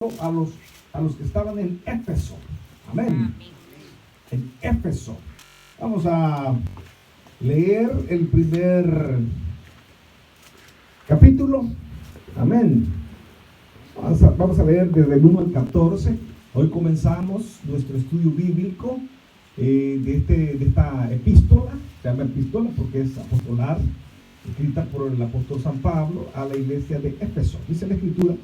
a los que estaban en Éfeso. Amén. En Éfeso. Vamos a leer el primer capítulo. Amén. Vamos a leer desde el 1 al 14. Hoy comenzamos nuestro estudio bíblico de esta epístola. Se llama epístola porque es apostolar, escrita por el apóstol San Pablo a la iglesia de Éfeso. Dice la escritura,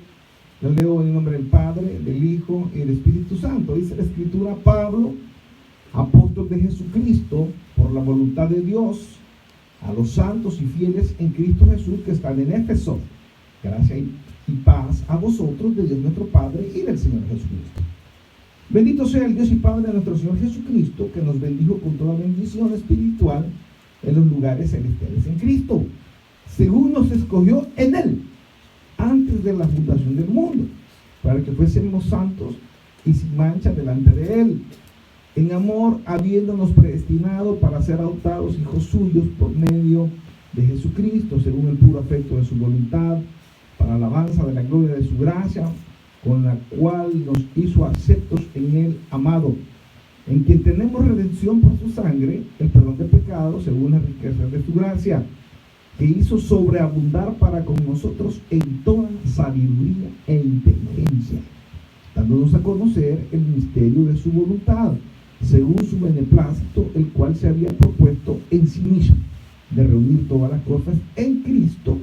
lo leo en el nombre del Padre, del Hijo y del Espíritu Santo. Dice la escritura: Pablo, apóstol de Jesucristo, por la voluntad de Dios, a los santos y fieles en Cristo Jesús que están en Éfeso. Gracia y paz a vosotros de Dios nuestro Padre y del Señor Jesucristo. Bendito sea el Dios y Padre de nuestro Señor Jesucristo, que nos bendijo con toda bendición espiritual en los lugares celestiales en Cristo, según nos escogió en Él, antes de la fundación del mundo, para que fuésemos santos y sin mancha delante de Él, en amor, habiéndonos predestinado para ser adoptados hijos suyos por medio de Jesucristo, según el puro afecto de su voluntad, para alabanza de la gloria de su gracia, con la cual nos hizo aceptos en Él amado, en quien tenemos redención por su sangre, el perdón de pecados, según las riquezas de su gracia, que hizo sobreabundar para con nosotros en toda sabiduría e inteligencia, dándonos a conocer el misterio de su voluntad, según su beneplácito, el cual se había propuesto en sí mismo, de reunir todas las cosas en Cristo,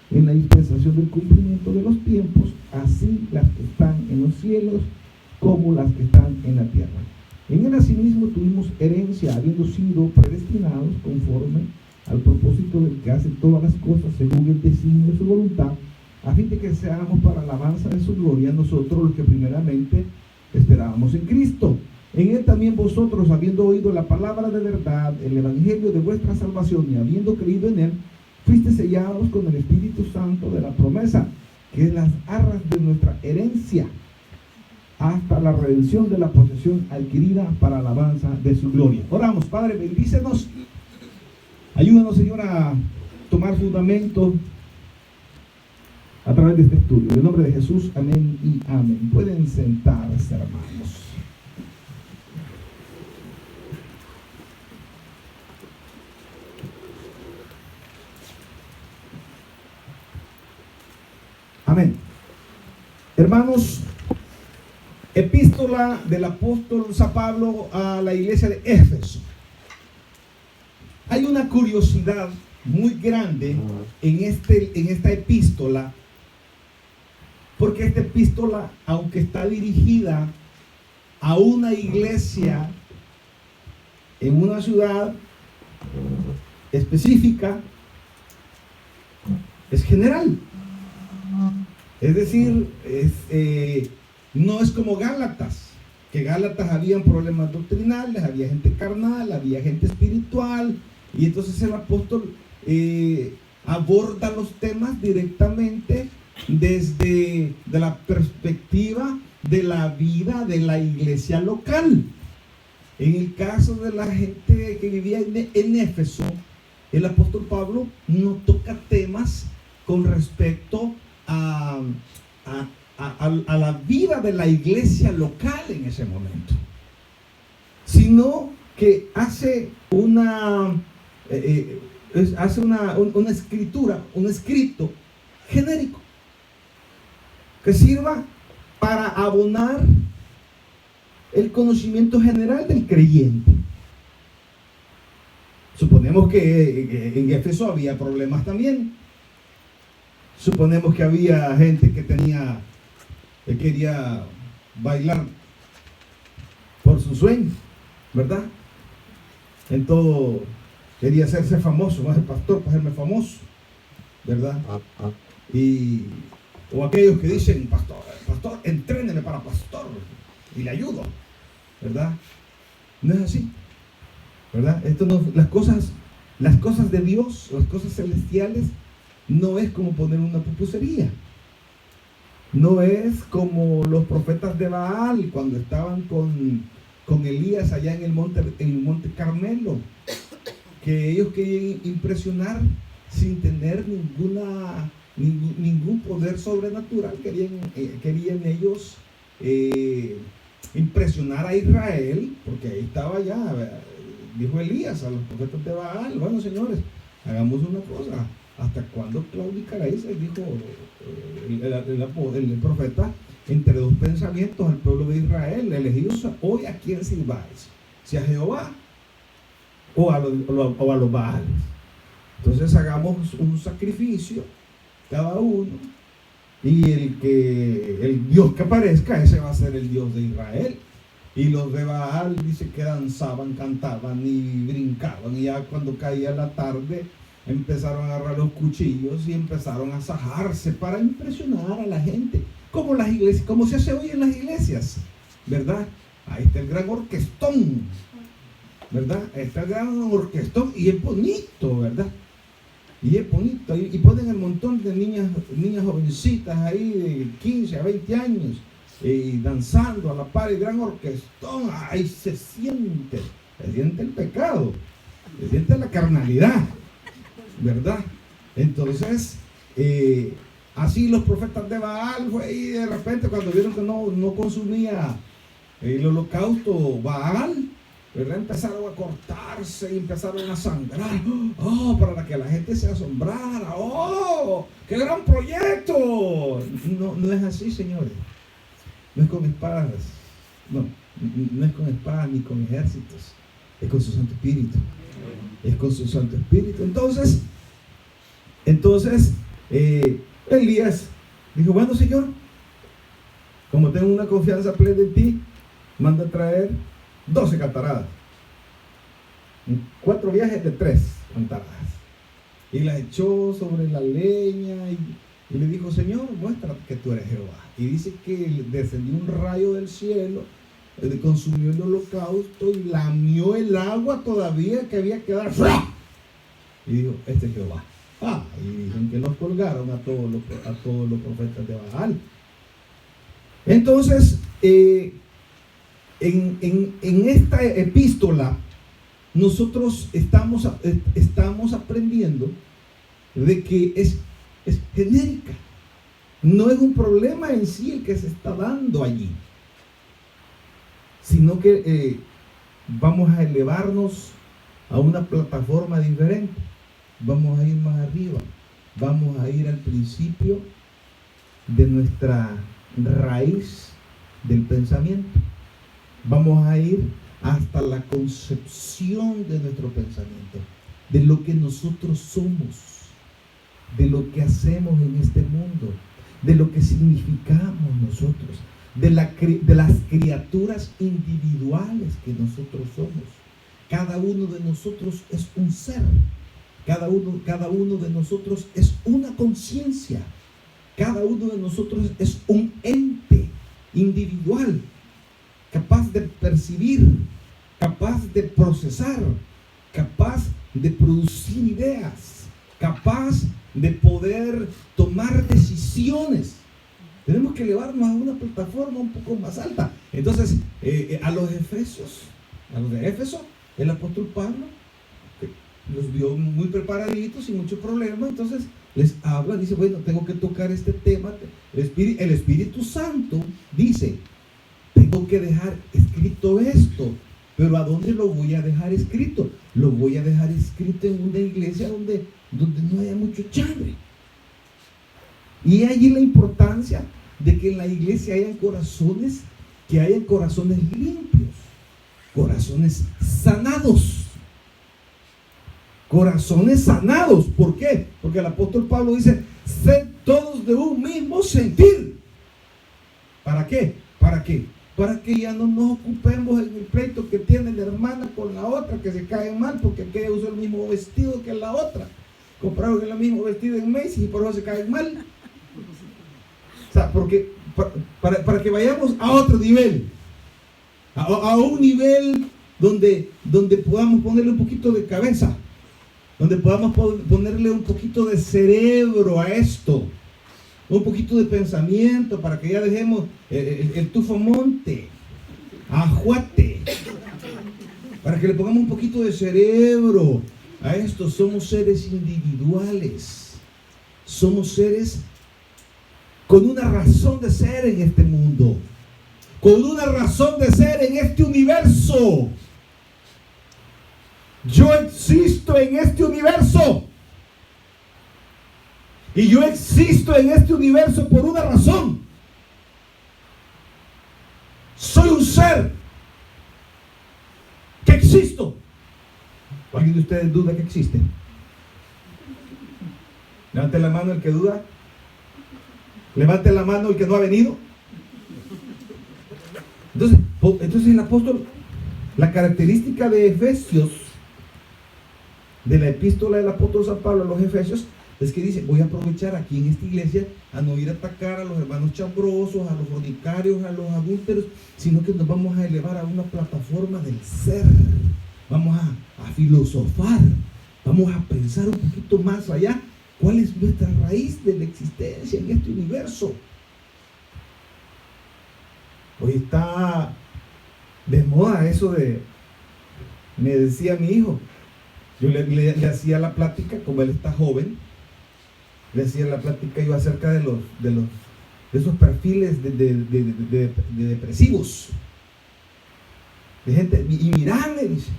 en la dispensación del cumplimiento de los tiempos, así las que están en los cielos como las que están en la tierra. En Él asimismo tuvimos herencia, habiendo sido predestinados conforme al propósito del que hace todas las cosas según el designio de su voluntad, a fin de que seamos para alabanza de su gloria nosotros los que primeramente esperábamos en Cristo. En Él también vosotros, habiendo oído la palabra de verdad, el evangelio de vuestra salvación, y habiendo creído en Él, fuiste sellados con el Espíritu Santo de la promesa, que es las arras de nuestra herencia, hasta la redención de la posesión adquirida para alabanza de su gloria. Oramos. Padre, bendícenos. Ayúdanos, Señor, a tomar fundamento a través de este estudio. En el nombre de Jesús, amén y amén. Pueden sentarse, hermanos. Amén. Hermanos, epístola del apóstol San Pablo a la iglesia de Éfeso. Hay una curiosidad muy grande en esta epístola, porque esta epístola, aunque está dirigida a una iglesia en una ciudad específica, es general. Es decir, no es como Gálatas, que Gálatas habían problemas doctrinales, había gente carnal, había gente espiritual, y entonces el apóstol aborda los temas directamente desde la perspectiva de la vida de la iglesia local. En el caso de la gente que vivía en Éfeso, el apóstol Pablo no toca temas con respecto a la vida de la iglesia local en ese momento, sino que hace una escritura, un escrito genérico que sirva para abonar el conocimiento general del creyente. Suponemos que en Éfeso había problemas también. Suponemos que había gente que quería bailar por su sueño, ¿verdad? En todo quería hacerse famoso, más el pastor para hacerme famoso, ¿verdad? O aquellos que dicen: pastor, entréneme para pastor y le ayudo, ¿verdad? No es así, ¿verdad? Las cosas de Dios, las cosas celestiales, no es como poner una pupusería. No es como los profetas de Baal cuando estaban con Elías allá en el monte Carmelo, que ellos querían impresionar sin tener ninguna ningún poder sobrenatural. Querían ellos impresionar a Israel, porque ahí estaba ya, dijo Elías a los profetas de Baal: bueno, señores, hagamos una cosa, ¿hasta cuándo claudicaréis? Dijo el profeta: entre dos pensamientos al pueblo de Israel, elegidos hoy a quién sirváis, si a Jehová o a los Baales. Entonces hagamos un sacrificio cada uno, y el Dios que aparezca, ese va a ser el Dios de Israel. Y los de Baal dice que danzaban, cantaban y brincaban, y ya cuando caía la tarde empezaron a agarrar los cuchillos y empezaron a sajarse para impresionar a la gente, como las iglesias, como se hace hoy en las iglesias, ¿verdad? Ahí está el gran orquestón, ¿verdad? Está el gran orquestón, y es bonito, ¿verdad? Y es bonito, y ponen el montón de niñas jovencitas ahí de 15 a 20 años, danzando a la par, el gran orquestón. Ahí se siente el pecado, se siente la carnalidad, ¿verdad? Entonces, así los profetas de Baal fue, y de repente cuando vieron que no consumía el holocausto Baal, ¿verdad?, empezaron a cortarse y empezaron a sangrar. Para que la gente se asombrara. ¡Qué gran proyecto! No es así, señores. No es con espadas. No es con espadas ni con ejércitos. Es con su Santo Espíritu. Es con su Santo Espíritu. Entonces, Elías dijo: bueno, Señor, como tengo una confianza plena en ti, manda a traer 12 cantaradas, 4 viajes de 3 cantaradas, y las echó sobre la leña, y le dijo: Señor, muéstrate que tú eres Jehová. Y dice que descendió un rayo del cielo, consumió el holocausto y lamió el agua todavía que había quedado, y dijo: este es Jehová. Y dicen que los colgaron a todos los profetas de Baal. Entonces, en esta epístola nosotros estamos aprendiendo de que es genérica. No es un problema en sí el que se está dando allí, sino que vamos a elevarnos a una plataforma diferente. Vamos a ir más arriba, vamos a ir al principio de nuestra raíz del pensamiento. Vamos a ir hasta la concepción de nuestro pensamiento, de lo que nosotros somos, de lo que hacemos en este mundo, de lo que significamos nosotros, de las criaturas individuales que nosotros somos. Cada uno de nosotros es un ser, cada uno de nosotros es una conciencia, cada uno de nosotros es un ente individual, capaz de percibir, capaz de procesar, capaz de producir ideas, capaz de poder tomar decisiones. Tenemos que elevarnos a una plataforma un poco más alta. Entonces, a los de Éfeso, el apóstol Pablo los vio muy preparaditos, sin mucho problema. Entonces les habla, dice: bueno, tengo que tocar este tema. El Espíritu Santo dice: tengo que dejar escrito esto. Pero ¿a dónde lo voy a dejar escrito? Lo voy a dejar escrito en una iglesia donde no haya mucho chambre. Y allí la importancia de que en la iglesia hayan corazones limpios, corazones sanados. Corazones sanados. ¿Por qué? Porque el apóstol Pablo dice: sed todos de un mismo sentir. ¿Para qué? ¿Para qué? Para que ya no nos ocupemos en el pleito que tiene la hermana con la otra, que se caen mal porque aquella usó el mismo vestido que la otra. Compraron el mismo vestido en Macy's y por eso se caen mal. O sea, porque para que vayamos a otro nivel, a un nivel donde podamos ponerle un poquito de cabeza, donde podamos ponerle un poquito de cerebro a esto, un poquito de pensamiento, para que ya dejemos el tufomonte, ajuate, para que le pongamos un poquito de cerebro a esto. Somos seres individuales, somos seres con una razón de ser en este mundo, con una razón de ser en este universo. Yo existo en este universo. Y yo existo en este universo por una razón. Soy un ser que existo. ¿Alguien de ustedes duda que existe? Levante la mano el que duda. Levante la mano el que no ha venido. Entonces el apóstol, la característica de Efesios, de la epístola del apóstol San Pablo a los Efesios, es que dice: voy a aprovechar aquí en esta iglesia a no ir a atacar a los hermanos chambrosos, a los fornicarios, a los adúlteros, sino que nos vamos a elevar a una plataforma del ser. Vamos a filosofar, vamos a pensar un poquito más allá. ¿Cuál es nuestra raíz de la existencia en este universo? Hoy está de moda eso de, me decía mi hijo, yo le hacía la plática, como él está joven, le hacía la plática yo acerca de esos perfiles de depresivos, de gente, y mirá, me dice,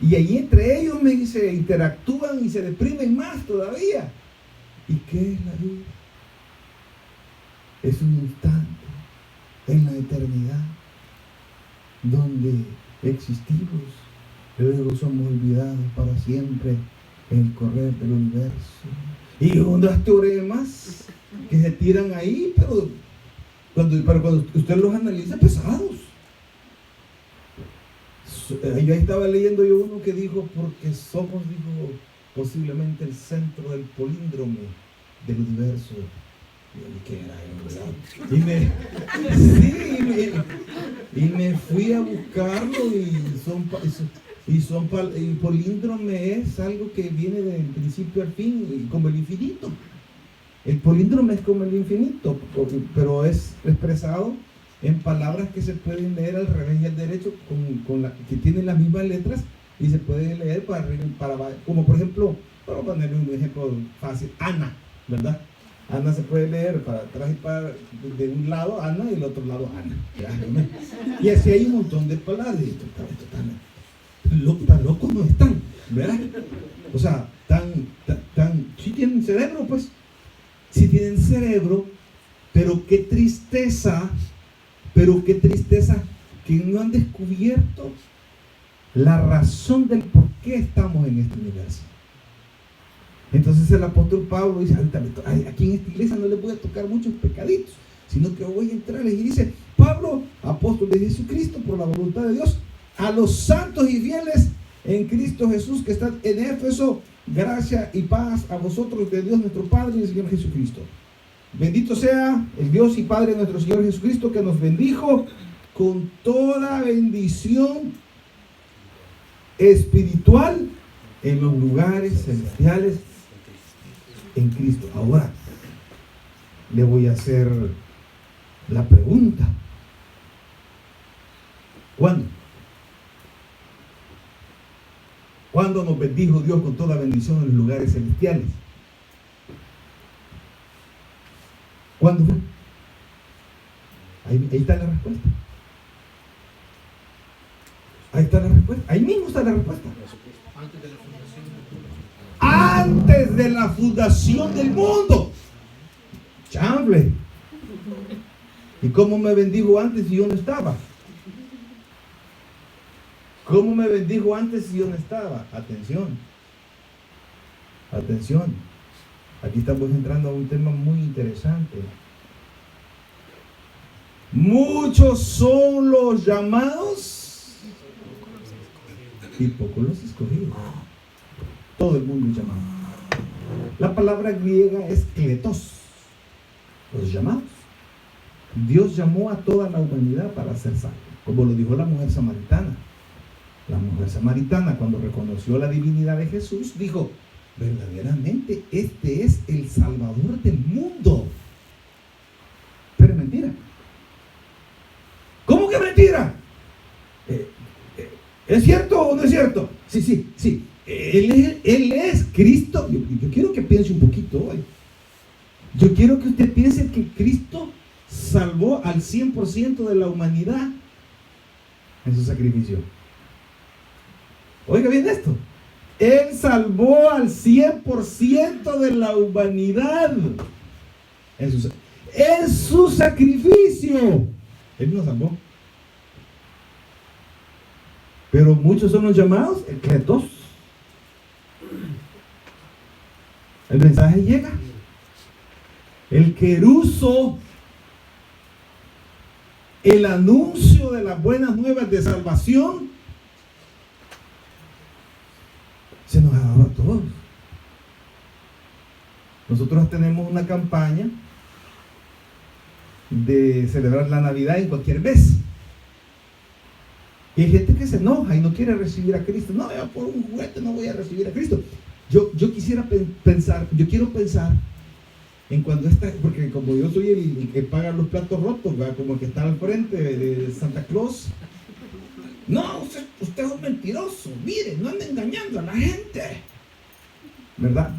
y ahí entre ellos, me dice, interactúan y se deprimen más todavía. ¿Y qué es la vida? Es un instante en la eternidad donde existimos, luego somos olvidados para siempre en el correr del universo. Y unos teoremas que se tiran ahí, pero cuando usted los analiza, pesados. Yo ahí estaba leyendo yo uno que dijo: porque somos, dijo, posiblemente el centro del políndromo del universo. Y me fui a buscarlo, y políndrome es algo que viene del principio al fin, como el infinito. El políndrome es como el infinito, pero es expresado en palabras que se pueden leer al revés y al derecho, que tienen las mismas letras, y se puede leer para como por ejemplo, para ponerle un ejemplo fácil, Ana, ¿verdad? Ana se puede leer para atrás y para de un lado Ana y del otro lado Ana. Y así hay un montón de palabras. Tan locos no están, ¿verdad? O sea, sí tienen cerebro, pues. Sí tienen cerebro, pero qué tristeza que no han descubierto la razón del por qué estamos en este universo. Entonces el apóstol Pablo dice: aquí en esta iglesia no les voy a tocar muchos pecaditos, sino que voy a entrarles. Y dice Pablo, apóstol de Jesucristo, por la voluntad de Dios, a los santos y fieles en Cristo Jesús que están en Éfeso, gracia y paz a vosotros de Dios nuestro Padre y el Señor Jesucristo. Bendito sea el Dios y Padre de nuestro Señor Jesucristo, que nos bendijo con toda bendición espiritual en los lugares celestiales en Cristo. Ahora le voy a hacer la pregunta: ¿cuándo? ¿Cuándo nos bendijo Dios con toda bendición en los lugares celestiales? ¿Cuándo fue? Ahí está la respuesta. Ahí está la respuesta. Ahí mismo está la respuesta. Antes de la fundación del mundo. Chamble. ¿Y cómo me bendijo antes si yo no estaba? ¿Cómo me bendijo antes si yo no estaba? Atención. Atención. Aquí estamos entrando a un tema muy interesante. Muchos son los llamados y pocos los escogidos. Todo el mundo es llamado. La palabra griega es kletos, los llamados. Dios llamó a toda la humanidad para ser salva, como lo dijo la mujer samaritana. La mujer samaritana, cuando reconoció la divinidad de Jesús, dijo: verdaderamente este es el Salvador del mundo. Pero es mentira. ¿Cómo que mentira? ¿Es cierto o no es cierto? Sí. Él es Cristo. Yo quiero que piense un poquito hoy. Yo quiero que usted piense que Cristo salvó al 100% de la humanidad en su sacrificio. Oiga bien esto. Él salvó al 100% de la humanidad en su sacrificio. Él nos salvó. Pero muchos son los llamados secretos. El mensaje llega. El queruso, el anuncio de las buenas nuevas de salvación, se nos ha dado a todos. Nosotros tenemos una campaña de celebrar la Navidad en cualquier mes. Y hay gente que se enoja y no quiere recibir a Cristo. No, yo por un juguete no voy a recibir a Cristo. Yo quisiera pensar, yo quiero pensar en cuando está, porque como yo soy el que paga los platos rotos, ¿verdad? Como el que está al frente de Santa Claus. No, usted es un mentiroso. Mire, no anda engañando a la gente, ¿verdad?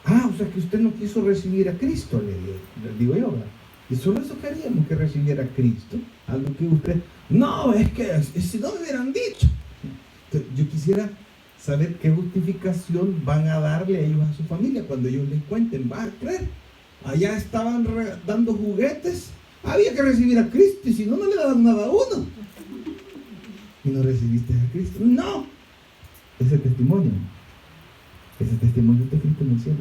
O sea que usted no quiso recibir a Cristo, le digo yo, ¿verdad? Y solo eso queríamos, que recibiera a Cristo. Algo que usted, no, es que si no me hubieran dicho. Entonces, yo quisiera saber qué justificación van a darle a ellos, a su familia, cuando ellos les cuenten. ¿Va a creer? Allá estaban dando juguetes, había que recibir a Cristo, y si no, no le daban nada a uno. Y no recibiste a Cristo. No. Ese testimonio está escrito en el cielo.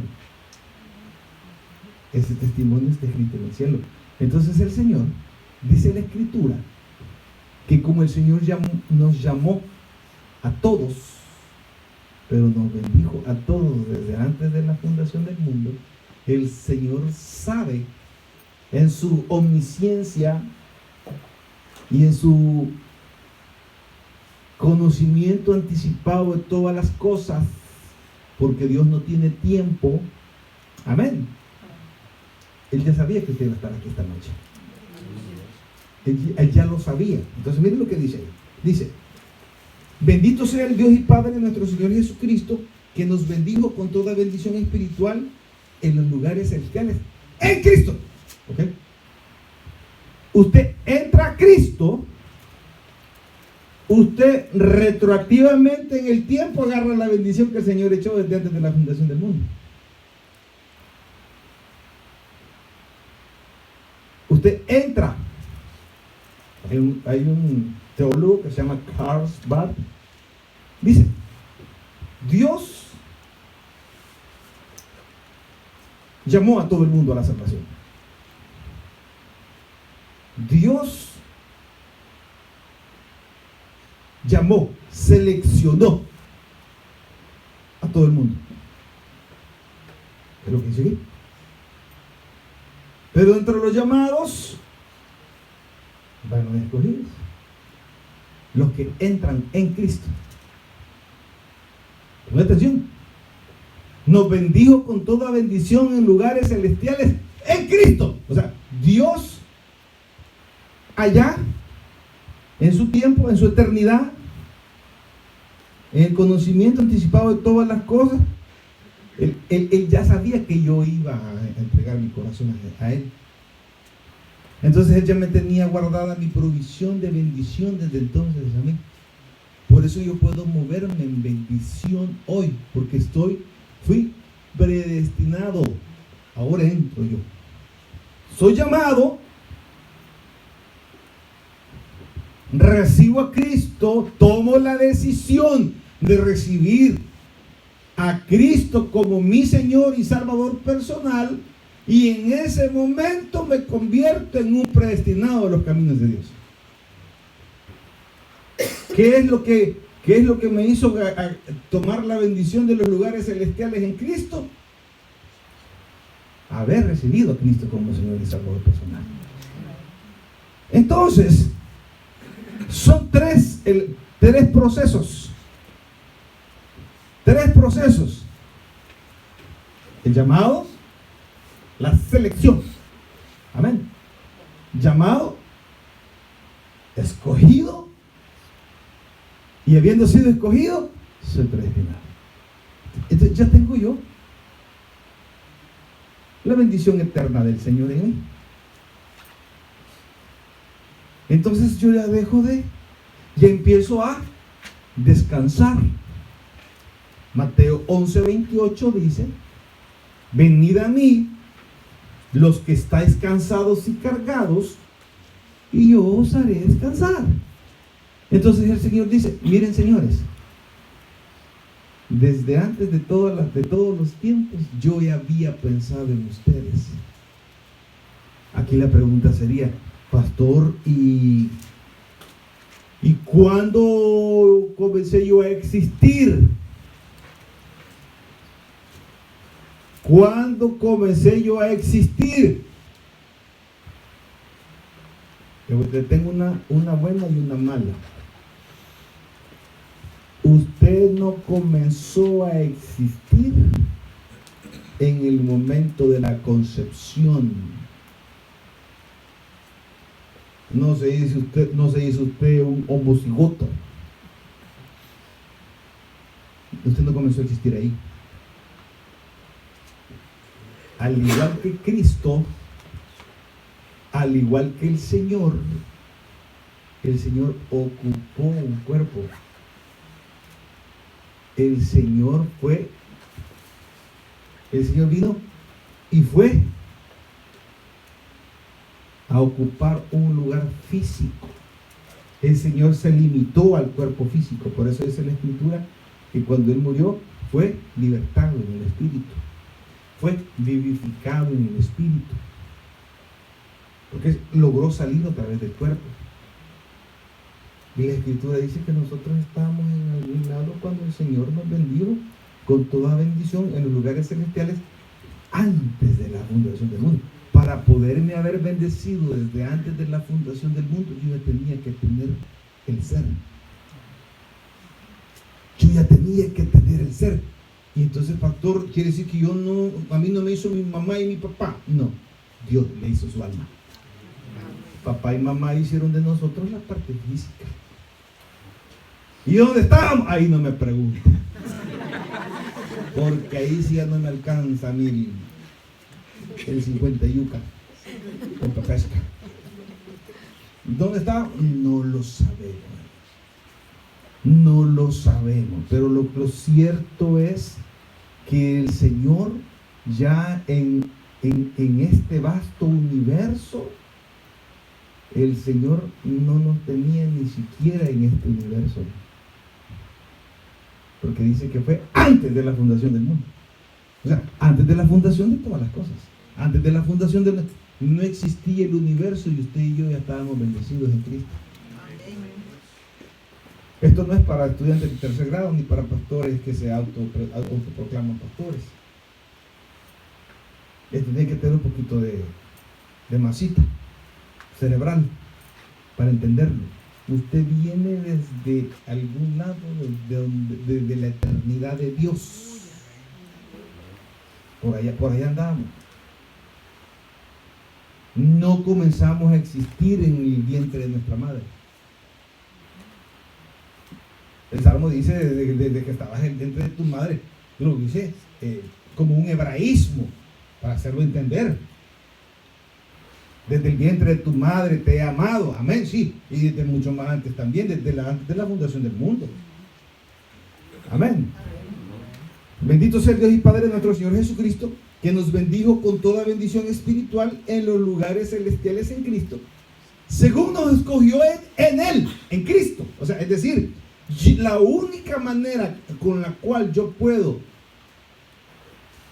Ese testimonio está escrito en el cielo. Entonces el Señor, dice la Escritura, que como el Señor nos llamó a todos, pero nos bendijo a todos desde antes de la fundación del mundo, el Señor sabe, en su omnisciencia y en su conocimiento anticipado de todas las cosas, porque Dios no tiene tiempo. Amén. Él ya sabía que usted iba a estar aquí esta noche. Él ya lo sabía. Entonces miren lo que dice ahí. Dice: bendito sea el Dios y Padre de nuestro Señor Jesucristo, que nos bendijo con toda bendición espiritual en los lugares celestiales en Cristo. ¿Okay? Usted entra a Cristo, usted retroactivamente en el tiempo agarra la bendición que el Señor echó desde antes de la fundación del mundo. Usted entra. Hay un teólogo que se llama Karlsbad. Dice: Dios llamó a todo el mundo a la salvación. Dios llamó, seleccionó a todo el mundo. ¿Es lo que dice aquí? Pero entre los llamados van los escogidos, los que entran en Cristo. Pongan atención. Nos bendijo con toda bendición en lugares celestiales en Cristo. O sea, Dios allá, en su tiempo, en su eternidad, en el conocimiento anticipado de todas las cosas, Él ya sabía que yo iba a entregar mi corazón a Él. Entonces Él ya me tenía guardada mi provisión de bendición desde entonces. Amén. Por eso yo puedo moverme en bendición hoy, porque fui predestinado. Ahora entro yo. Soy llamado, recibo a Cristo, tomo la decisión de recibir a Cristo como mi Señor y Salvador personal, y en ese momento me convierto en un predestinado a los caminos de Dios. ¿Qué es lo que me hizo tomar la bendición de los lugares celestiales en Cristo? Haber recibido a Cristo como Señor y Salvador personal. Entonces, son tres procesos. Tres procesos: el llamado, la selección. Amén. Llamado, escogido, y habiendo sido escogido, soy predestinado. Entonces ya tengo yo la bendición eterna del Señor en mí. Entonces yo ya empiezo a descansar. Mateo 11:28 dice: venid a mí los que estáis cansados y cargados, y yo os haré descansar. Entonces el Señor dice: miren, señores, desde antes de todos los tiempos yo ya había pensado en ustedes. Aquí la pregunta sería: pastor, ¿y cuándo comencé yo a existir? ¿Cuándo comencé yo a existir? Yo tengo una buena y una mala. Usted no comenzó a existir en el momento de la concepción. No se dice usted un homocigoto. Usted no comenzó a existir ahí. Al igual que Cristo, al igual que el Señor ocupó un cuerpo. El Señor vino y fue a ocupar un lugar físico. El Señor se limitó al cuerpo físico. Por eso dice la Escritura que cuando Él murió fue libertado en el Espíritu, fue vivificado en el Espíritu, porque logró salir a través del cuerpo. Y la Escritura dice que nosotros estábamos en algún lado cuando el Señor nos bendijo con toda bendición en los lugares celestiales antes de la fundación del mundo. Para poderme haber bendecido desde antes de la fundación del mundo, yo ya tenía que tener el ser. Yo ya tenía que tener el ser. Y entonces, pastor, quiere decir que a mí no me hizo mi mamá y mi papá. No, Dios le hizo su alma. Papá y mamá hicieron de nosotros la parte física. ¿Y dónde estábamos? Ahí no me pregunto. Porque ahí sí ya no me alcanza a mí el 50 yuca con pesca. ¿Dónde estábamos? No lo sabemos. No lo sabemos. Pero lo cierto es que el Señor ya en este vasto universo, el Señor no nos tenía ni siquiera en este universo, porque dice que fue antes de la fundación del mundo. O sea, antes de la fundación de todas las cosas. Antes de la fundación del mundo no existía el universo y usted y yo ya estábamos bendecidos en Cristo. Esto no es para estudiantes de tercer grado ni para pastores que se autoproclaman pastores. Esto tiene que tener un poquito de masita cerebral para entenderlo. Usted viene desde algún lado, desde la eternidad de Dios. Por allá andamos. No comenzamos a existir en el vientre de nuestra madre. El Salmo dice desde que estabas en el vientre de tu madre. Lo dice como un hebraísmo para hacerlo entender. Desde el vientre de tu madre te he amado. Amén, sí. Y desde mucho más antes también, antes de la fundación del mundo. Amén. Bendito sea Dios y Padre de nuestro Señor Jesucristo, que nos bendijo con toda bendición espiritual en los lugares celestiales en Cristo, según nos escogió en Él, en Cristo. O sea, es decir, la única manera con la cual yo puedo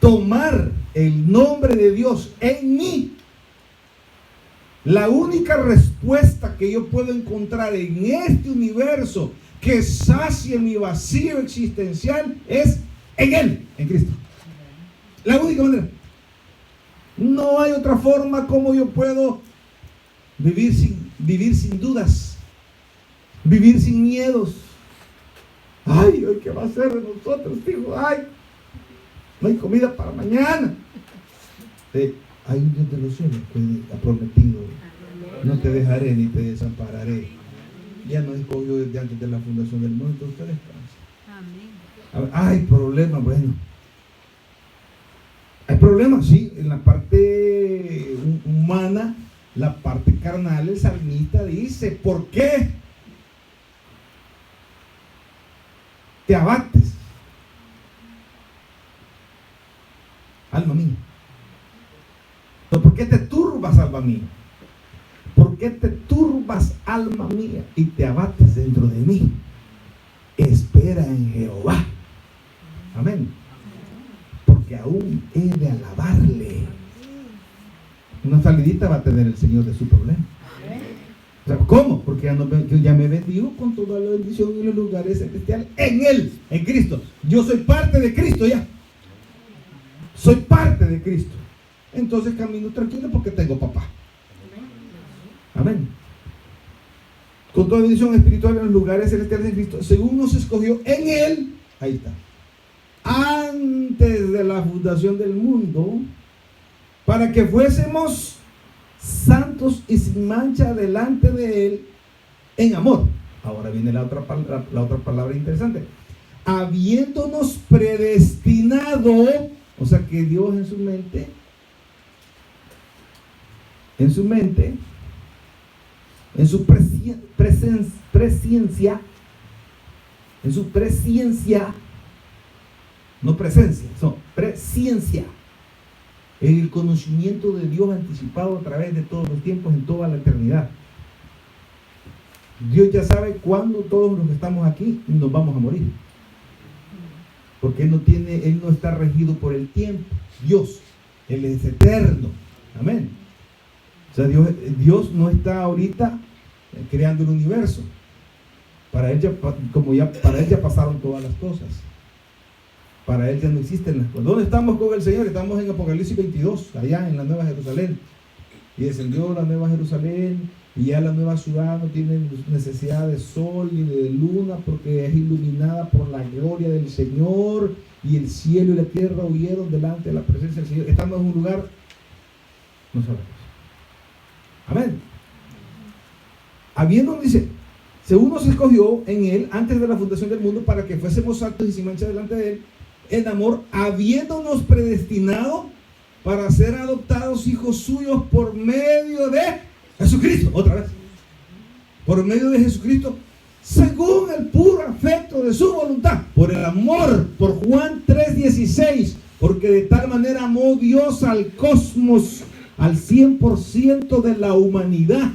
tomar el nombre de Dios en mí, la única respuesta que yo puedo encontrar en este universo que sacie mi vacío existencial es en Él, en Cristo. La única manera. No hay otra forma como yo puedo vivir sin dudas, vivir sin miedos. Ay, hoy qué va a ser de nosotros, hijo. Ay, no hay comida para mañana. Hay un Dios de los cielos que ha prometido: no te dejaré ni te desampararé. Ya nos escogió desde antes de la fundación del mundo. Entonces usted descansa. Amén. Hay problema, bueno. Hay problemas, sí, en la parte humana, la parte carnal. El salmista dice: ¿por qué te abates, alma mía? ¿Por qué te turbas, alma mía? ¿Por qué te turbas, alma mía, y te abates dentro de mí? Espera en Jehová. Amén. Porque aún he de alabarle. Una salidita va a tener el Señor de su problema. O sea, ¿cómo? Porque ya me bendigo con toda la bendición en los lugares celestiales. En Él, en Cristo. Yo soy parte de Cristo ya. Soy parte de Cristo. Entonces camino tranquilo porque tengo papá. Amén. Con toda bendición espiritual en los lugares celestiales en Cristo, según nos escogió en Él. Ahí está. Antes de la fundación del mundo, para que fuésemos santos y sin mancha delante de Él en amor. Ahora viene la otra palabra interesante. Habiéndonos predestinado, o sea que Dios en su mente, en su presciencia, no presencia, no, presciencia, en el conocimiento de Dios anticipado a través de todos los tiempos, en toda la eternidad. Dios ya sabe cuándo todos los que estamos aquí nos vamos a morir, porque Él no está regido por el tiempo. Dios, Él es eterno. Amén. O sea, Dios no está ahorita creando el universo. Para Él ya pasaron todas las cosas. Para Él ya no existen las cosas. ¿Dónde estamos con el Señor? Estamos en Apocalipsis 22, allá en la Nueva Jerusalén. Y descendió la Nueva Jerusalén, y ya la nueva ciudad no tiene necesidad de sol ni de luna, porque es iluminada por la gloria del Señor, y el cielo y la tierra huyeron delante de la presencia del Señor. Estamos en un lugar, no sabemos. Amén. Habiendo, dice, según nos escogió en Él antes de la fundación del mundo, para que fuésemos santos y sin mancha delante de Él en amor, habiéndonos predestinado para ser adoptados hijos suyos por medio de Jesucristo. Otra vez. Por medio de Jesucristo, según el puro afecto de su voluntad, por el amor, por Juan 3:16, porque de tal manera amó Dios al cosmos, al 100% de la humanidad.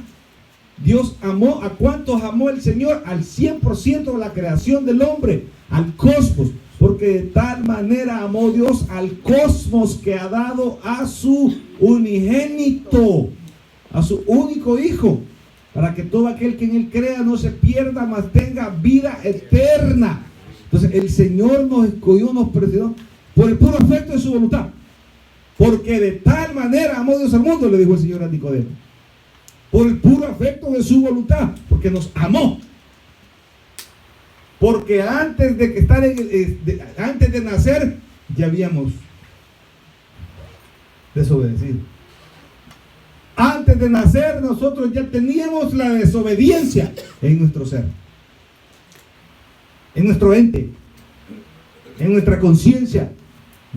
Dios amó, ¿a cuántos amó el Señor? Al 100% de la creación del hombre, al cosmos. Porque de tal manera amó Dios al cosmos, que ha dado a su unigénito, a su único Hijo, para que todo aquel que en Él crea no se pierda, mas tenga vida eterna. Entonces el Señor nos escogió, nos predestinó por el puro afecto de su voluntad. Porque de tal manera amó Dios al mundo, le dijo el Señor a Nicodemo. Por el puro afecto de su voluntad, porque nos amó. Porque antes de antes de nacer, ya habíamos desobedecido. Antes de nacer, nosotros ya teníamos la desobediencia en nuestro ser, en nuestro ente, en nuestra conciencia.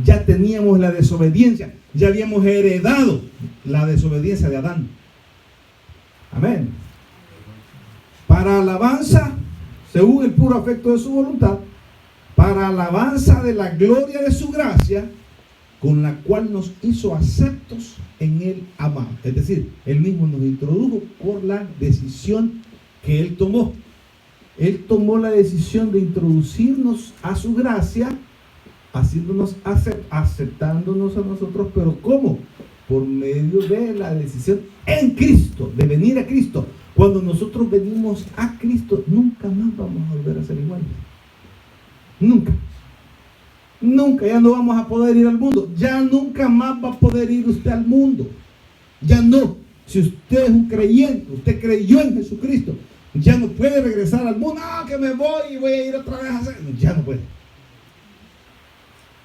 Ya teníamos la desobediencia, ya habíamos heredado la desobediencia de Adán. Amén. Para alabanza, según el puro afecto de su voluntad, para alabanza de la gloria de su gracia, con la cual nos hizo aceptos en el amado. Es decir, Él mismo nos introdujo por la decisión que Él tomó. Él tomó la decisión de introducirnos a su gracia, haciéndonos aceptándonos a nosotros. ¿Pero cómo? Por medio de la decisión en Cristo, de venir a Cristo. Cuando nosotros venimos a Cristo, nunca más vamos a volver a ser iguales. Nunca. Nunca, ya no vamos a poder ir al mundo. Ya nunca más va a poder ir usted al mundo. Ya no. Si usted es un creyente, usted creyó en Jesucristo, ya no puede regresar al mundo. Ah, que me voy y voy a ir otra vez a hacer. Ya no puede.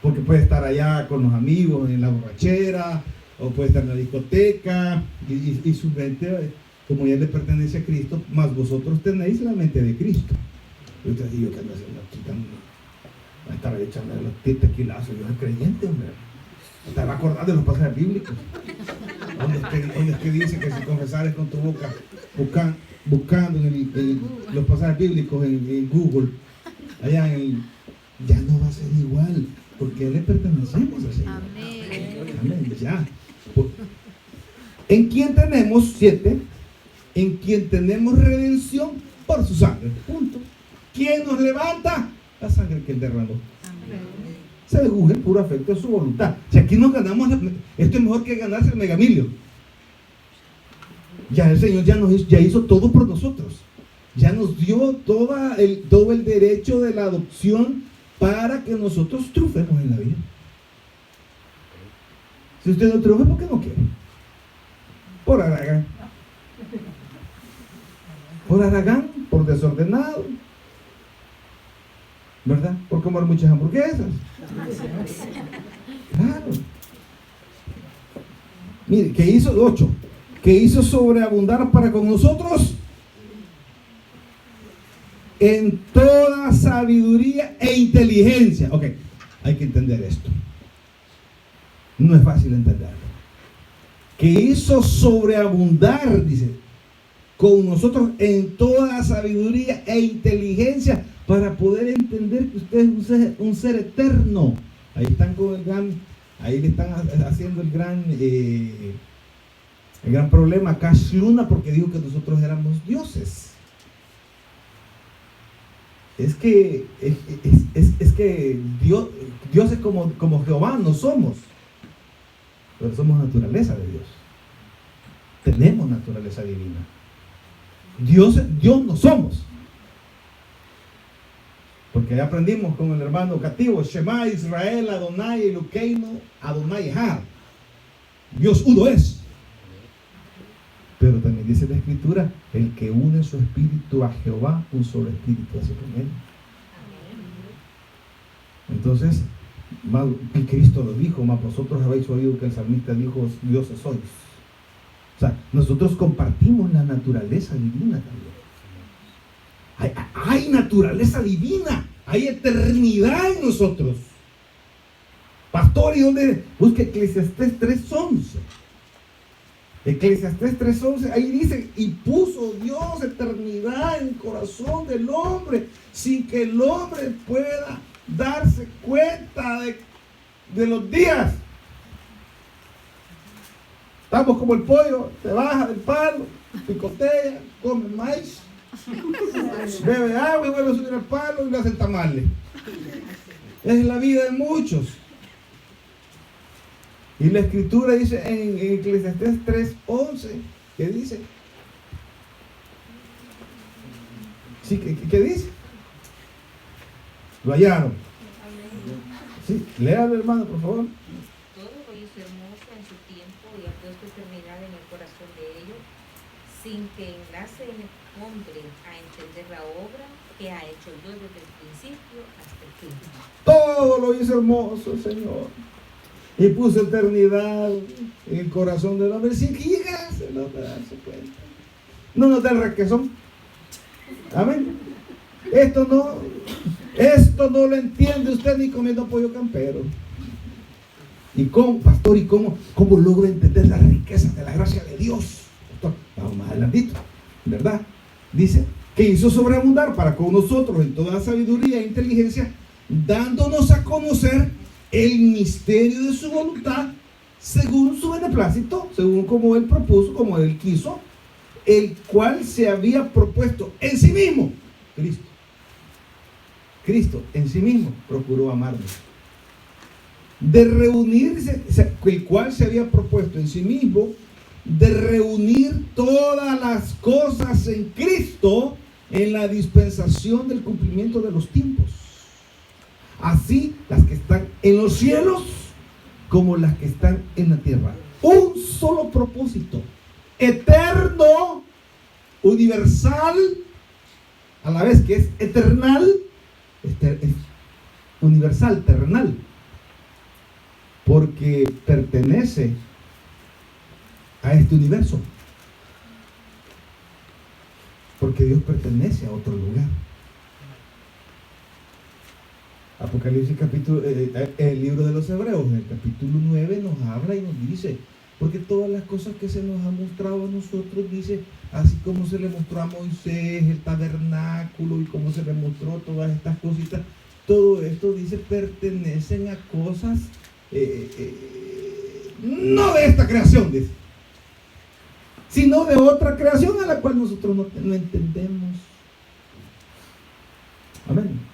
Porque puede estar allá con los amigos en la borrachera, o puede estar en la discoteca, y su mente, como ya le pertenece a Cristo, más vosotros tenéis la mente de Cristo. Y usted dice: yo que ando haciendo aquí, a estar echando los tequilazos, yo soy creyente, hombre. Te va a acordar de los pasajes bíblicos. ¿Dónde es que dice que si confesares con tu boca, buscando en los pasajes bíblicos en Google, allá ya no va a ser igual, porque le pertenecemos al Señor. Amén. Ya. ¿En quién tenemos 7? En quien tenemos redención por su sangre. Punto. ¿Quién nos levanta? La sangre que él derramó. Se de Google, puro afecto de su voluntad. Si aquí nos ganamos, esto es mejor que ganarse el megamilio. Ya el Señor ya hizo todo por nosotros. Ya nos dio todo el derecho de la adopción para que nosotros triunfemos en la vida. Si usted no triunfa, ¿por qué no quiere? Por haragán. Por haragán, por desordenado, ¿verdad? Por comer muchas hamburguesas. Claro. Mire, ¿qué hizo? 8. ¿Qué hizo sobreabundar para con nosotros? En toda sabiduría e inteligencia. Ok, hay que entender esto. No es fácil entenderlo. Que hizo sobreabundar, dice, con nosotros en toda sabiduría e inteligencia para poder entender que usted es un ser eterno. Ahí están con ahí le están haciendo el gran problema a Cash Luna, porque dijo que nosotros éramos dioses. Es que Dios es como Jehová, no somos, pero somos naturaleza de Dios. Tenemos naturaleza divina. Dios no somos. Porque ya aprendimos con el hermano cativo, Shema Israel, Adonai Elokeinu, Adonai Echad. Dios uno es. Pero también dice la Escritura, el que une su espíritu a Jehová, un solo espíritu hace con él. Entonces, y Cristo lo dijo, más vosotros habéis oído que el salmista dijo, dioses sois. O sea, nosotros compartimos la naturaleza divina también. Hay naturaleza divina, hay eternidad en nosotros. Pastor, ¿y dónde? Busque Eclesiastés 3:11. Eclesiastés 3:11, ahí dice, y puso Dios eternidad en el corazón del hombre, sin que el hombre pueda darse cuenta de los días. Estamos como el pollo, te baja del palo, picotea, come maíz, bebe agua y vuelve a subir al palo y le hacen tamales. Es la vida de muchos. Y la Escritura dice en Eclesiastés 3:11, ¿qué dice? Sí, ¿qué dice? Lo hallaron. Sí, léalo, hermano, por favor. Todo lo hizo hermoso en su tiempo y ha puesto eternidad en el corazón de ellos, sin que enlace el hombre a entender la obra que ha hecho Dios desde el principio hasta el fin. Todo lo hizo hermoso, Señor. Y puso eternidad en el corazón del hombre, sin que llegase el hombre a darse cuenta. No nos da el requesón. Amén. Esto no lo entiende usted ni comiendo pollo campero. ¿Y cómo, pastor? ¿Y cómo logro entender las riquezas de la gracia de Dios? Pastor, vamos más adelantito, ¿verdad? Dice que hizo sobreabundar para con nosotros en toda sabiduría e inteligencia, dándonos a conocer el misterio de su voluntad, según su beneplácito, según como él propuso, como él quiso, el cual se había propuesto en sí mismo, Cristo en sí mismo procuró amarnos, de reunirse, el cual se había propuesto en sí mismo, de reunir todas las cosas en Cristo en la dispensación del cumplimiento de los tiempos. Así las que están en los cielos como las que están en la tierra. Un solo propósito, eterno, universal, a la vez que es eternal, es universal, terrenal, porque pertenece a este universo, porque Dios pertenece a otro lugar. Apocalipsis capítulo, el libro de los Hebreos, en el capítulo 9 nos habla y nos dice, porque todas las cosas que se nos han mostrado a nosotros, dice, así como se le mostró a Moisés el tabernáculo y como se le mostró todas estas cositas, todo esto, dice, pertenecen a cosas no de esta creación, dice, sino de otra creación a la cual nosotros no entendemos. Amén.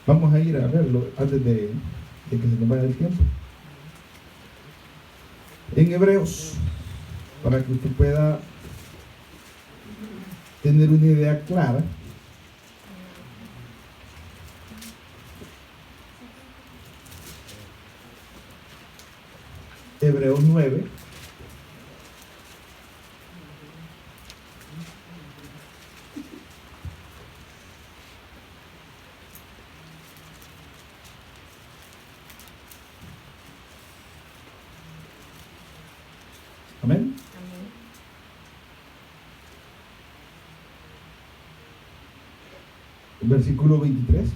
Vamos a ir a verlo antes de que se nos vaya el tiempo. En Hebreos, para que usted pueda tener una idea clara. Hebreos 9. Amén. Versículo 23.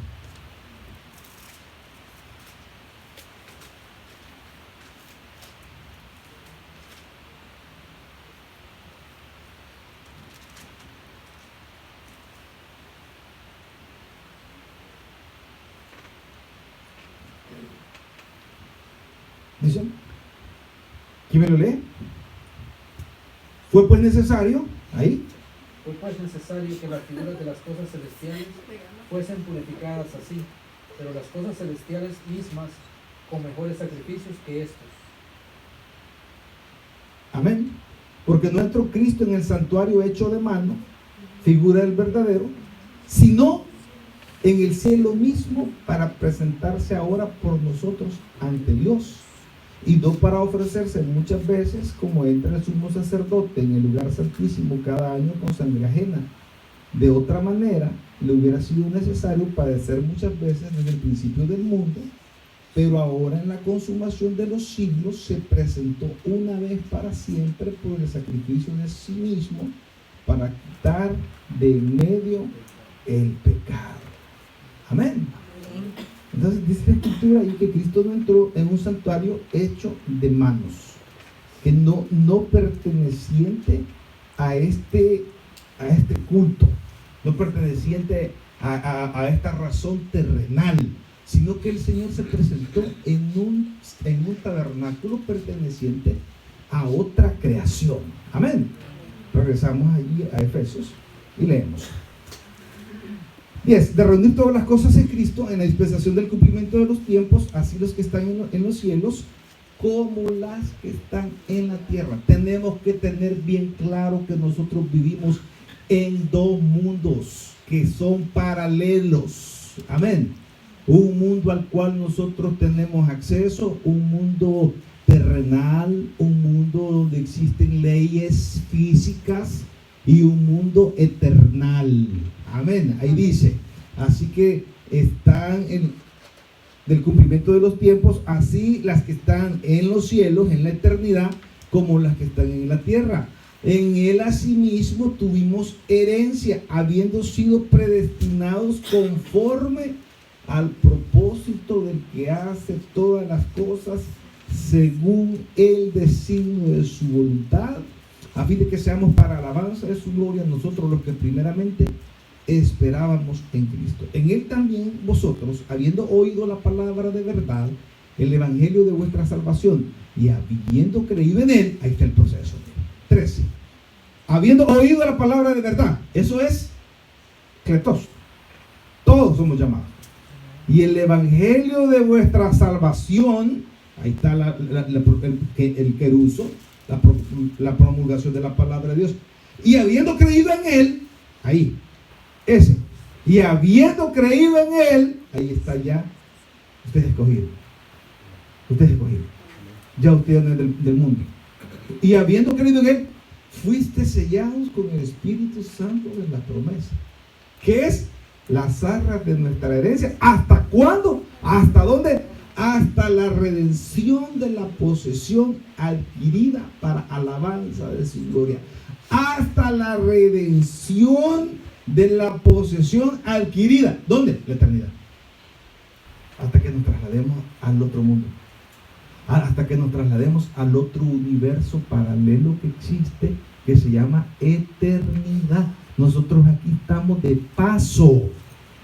Dice, ¿quién me lo lee? Fue pues necesario, ahí. Fue pues necesario que las figuras de las cosas celestiales fuesen purificadas así, pero las cosas celestiales mismas con mejores sacrificios que estos. Amén. Porque nuestro Cristo en el santuario hecho de mano, figura del verdadero, sino en el cielo mismo para presentarse ahora por nosotros ante Dios. Y no para ofrecerse muchas veces como entra el sumo sacerdote en el lugar santísimo cada año con sangre ajena. De otra manera, le hubiera sido necesario padecer muchas veces desde el principio del mundo, pero ahora en la consumación de los siglos se presentó una vez para siempre por el sacrificio de sí mismo para quitar de en medio el pecado. Amén. Entonces dice la escritura ahí que Cristo no entró en un santuario hecho de manos, que no perteneciente a este culto, no perteneciente a esta razón terrenal, sino que el Señor se presentó en un tabernáculo perteneciente a otra creación. Amén. Regresamos allí a Efesios y leemos. 10. De reunir todas las cosas en Cristo en la dispensación del cumplimiento de los tiempos, así los que están en los cielos como las que están en la tierra. Tenemos que tener bien claro que nosotros vivimos en dos mundos que son paralelos. Amén. Un mundo al cual nosotros tenemos acceso, un mundo terrenal, un mundo donde existen leyes físicas y un mundo eternal. Amén. Ahí dice, así que están del cumplimiento de los tiempos, así las que están en los cielos, en la eternidad, como las que están en la tierra. En él asimismo tuvimos herencia, habiendo sido predestinados conforme al propósito del que hace todas las cosas según el designio de su voluntad, a fin de que seamos para alabanza de su gloria nosotros los que primeramente esperábamos en Cristo. En él también vosotros, habiendo oído la palabra de verdad, el evangelio de vuestra salvación, y habiendo creído en él, ahí está el proceso. 13. Habiendo oído la palabra de verdad, eso es kletos. Todos somos llamados. Y el evangelio de vuestra salvación, ahí está el queruso, la promulgación de la palabra de Dios. Y habiendo creído en él, ahí, ese. Y habiendo creído en él, ahí está ya, usted es escogido. Usted es escogido. Ya usted no es del mundo. Y habiendo creído en él, fuiste sellados con el Espíritu Santo de la promesa, que es las arras de nuestra herencia. ¿Hasta cuándo? ¿Hasta dónde? Hasta la redención de la posesión adquirida para alabanza de su gloria. Hasta la redención de la posesión adquirida. ¿Dónde? La eternidad. hasta que nos traslademos al otro mundo, hasta que nos traslademos al otro universo paralelo que existe, que se llama eternidad. Nosotros aquí estamos de paso.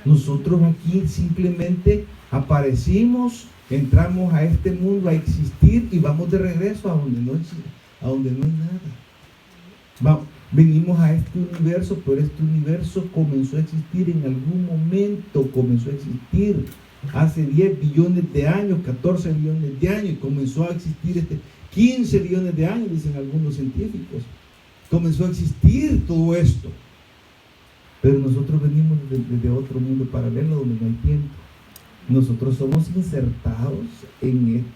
Nosotros aquí simplemente aparecimos, entramos a este mundo a existir y vamos de regreso a donde no hay nada. Venimos a este universo, pero este universo comenzó a existir en algún momento, comenzó a existir hace 10 billones de años, 14 billones de años, y comenzó a existir 15 billones de años, dicen algunos científicos. Comenzó a existir todo esto. Pero nosotros venimos de otro mundo paralelo donde no hay tiempo. Nosotros somos insertados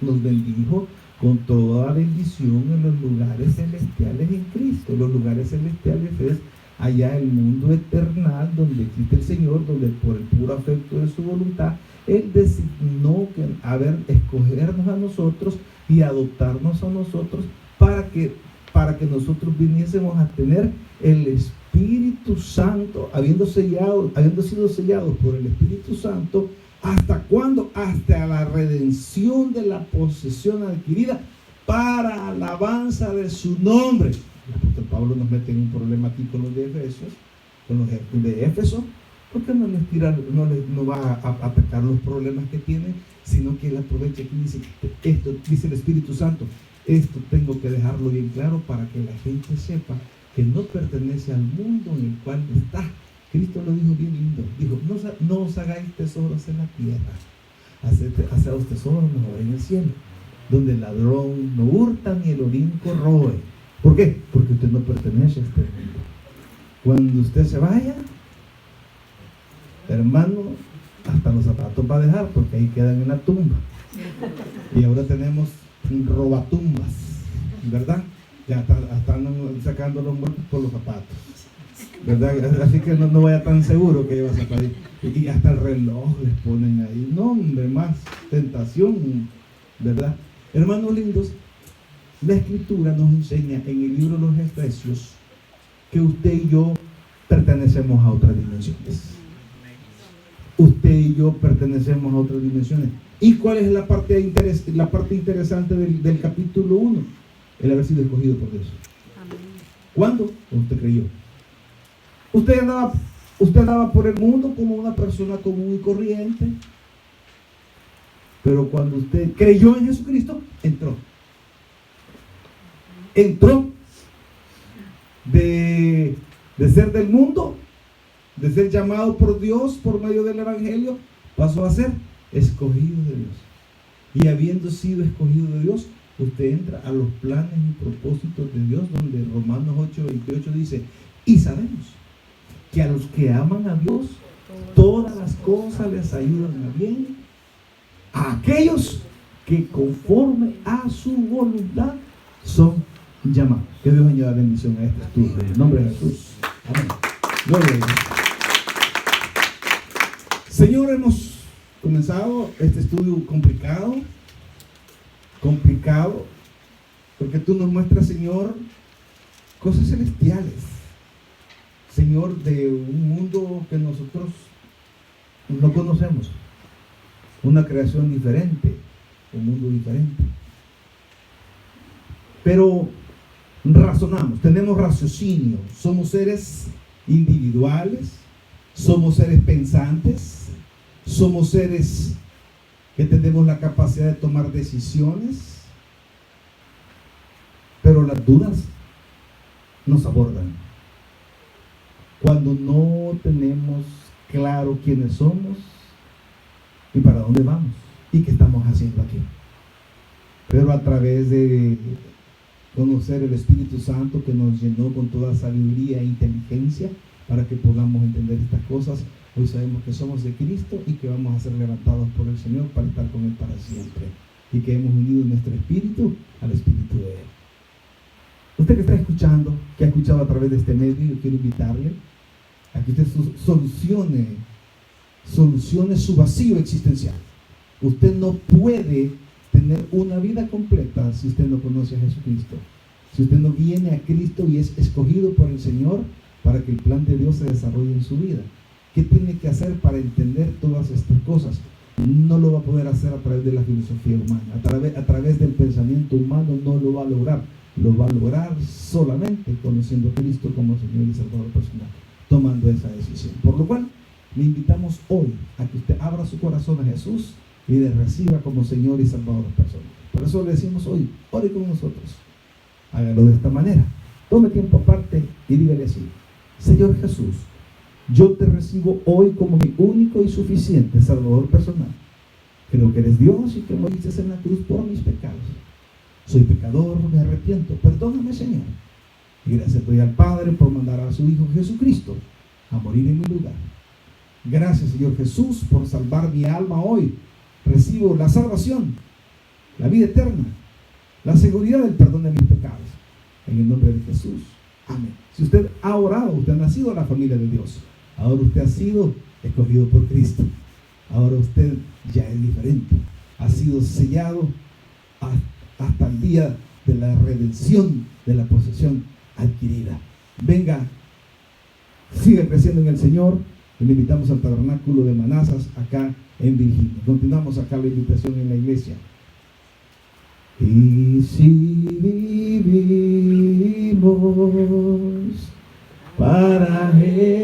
nos bendijo con toda bendición en los lugares celestiales en Cristo. Los lugares celestiales es allá el mundo eternal donde existe el Señor, donde por el puro afecto de su voluntad, Él designó escogernos a nosotros y adoptarnos a nosotros para que nosotros viniésemos a tener el Espíritu Santo, habiendo sido sellados por el Espíritu Santo. ¿Hasta cuándo? Hasta la redención de la posesión adquirida para alabanza de su nombre. El apóstol Pablo nos mete en un problema aquí con los de Efesios, con los de Éfeso, porque no va a atacar los problemas que tienen, sino que él aprovecha aquí y dice, esto dice el Espíritu Santo, esto tengo que dejarlo bien claro para que la gente sepa que no pertenece al mundo en el cual está. Cristo lo dijo bien lindo, dijo, no os hagáis tesoros en la tierra, haceos tesoros mejor en el cielo, donde el ladrón no hurta ni el orín corroe. ¿Por qué? Porque usted no pertenece a este mundo. Cuando usted se vaya, hermano, hasta los zapatos va a dejar, porque ahí quedan en la tumba. Y ahora tenemos robatumbas, ¿verdad? Ya están sacando los muertos por los zapatos, ¿verdad? Así que no vaya tan seguro que lleva zapatos. Y hasta el reloj les ponen ahí. No, hombre, más tentación, ¿verdad? Hermanos lindos, la Escritura nos enseña en el libro de los Efesios que usted y yo pertenecemos a otras dimensiones. Usted y yo pertenecemos a otras dimensiones. ¿Y cuál es la parte interesante del capítulo 1? El haber sido escogido por Dios. ¿Cuándo? Usted creyó. Usted andaba por el mundo como una persona común y corriente, pero cuando usted creyó en Jesucristo, entró de ser del mundo, de ser llamado por Dios por medio del Evangelio, pasó a ser escogido de Dios. Y habiendo sido escogido de Dios, usted entra a los planes y propósitos de Dios, donde Romanos 8:28 dice, y sabemos que a los que aman a Dios, todas las cosas les ayudan a bien, a aquellos que conforme a su voluntad son llamados. Que Dios añada bendición a este estudio. En el nombre de Jesús. Amén. Gloria a Dios. Señor, hemos comenzado este estudio complicado, porque tú nos muestras, Señor, cosas celestiales, Señor, de un mundo que nosotros no conocemos, una creación diferente, un mundo diferente. Pero razonamos, tenemos raciocinio, somos seres individuales, somos seres pensantes, somos seres que tenemos la capacidad de tomar decisiones, pero las dudas nos abordan cuando no tenemos claro quiénes somos y para dónde vamos y qué estamos haciendo aquí. Pero a través de conocer el Espíritu Santo, que nos llenó con toda sabiduría e inteligencia para que podamos entender estas cosas, hoy sabemos que somos de Cristo y que vamos a ser levantados por el Señor para estar con Él para siempre, y que hemos unido nuestro espíritu al espíritu de Él. Usted que está escuchando, que ha escuchado a través de este medio, yo quiero invitarle a que usted solucione su vacío existencial. Usted no puede tener una vida completa si usted no conoce a Jesucristo, si usted no viene a Cristo y es escogido por el Señor para que el plan de Dios se desarrolle en su vida. ¿Qué tiene que hacer para entender todas estas cosas? no lo va a poder hacer a través de la filosofía humana, a través del pensamiento humano no lo va a lograr. Lo va a lograr solamente conociendo a Cristo como Señor y Salvador personal, tomando esa decisión. Por lo cual, le invitamos hoy a que usted abra su corazón a Jesús y le reciba como Señor y Salvador personal. Por eso le decimos hoy, ore con nosotros. Hágalo de esta manera. Tome tiempo aparte y dígale así: Señor Jesús, yo te recibo hoy como mi único y suficiente Salvador personal. Creo que eres Dios y que moriste en la cruz por mis pecados. Soy pecador, me arrepiento, perdóname, Señor. Y gracias doy al Padre por mandar a su Hijo Jesucristo a morir en mi lugar. Gracias, Señor Jesús, por salvar mi alma hoy. Recibo la salvación, la vida eterna, la seguridad del perdón de mis pecados. En el nombre de Jesús. Amén. Si usted ha orado, usted ha nacido a la familia de Dios. Ahora usted ha sido escogido por Cristo. Ahora usted ya es diferente. Ha sido sellado hasta el día de la redención de la posesión adquirida. Venga, siga creciendo en el Señor. Y le invitamos al tabernáculo de Manazas acá en Virginia. Continuamos acá la invitación en la iglesia. Y si vivimos para Él.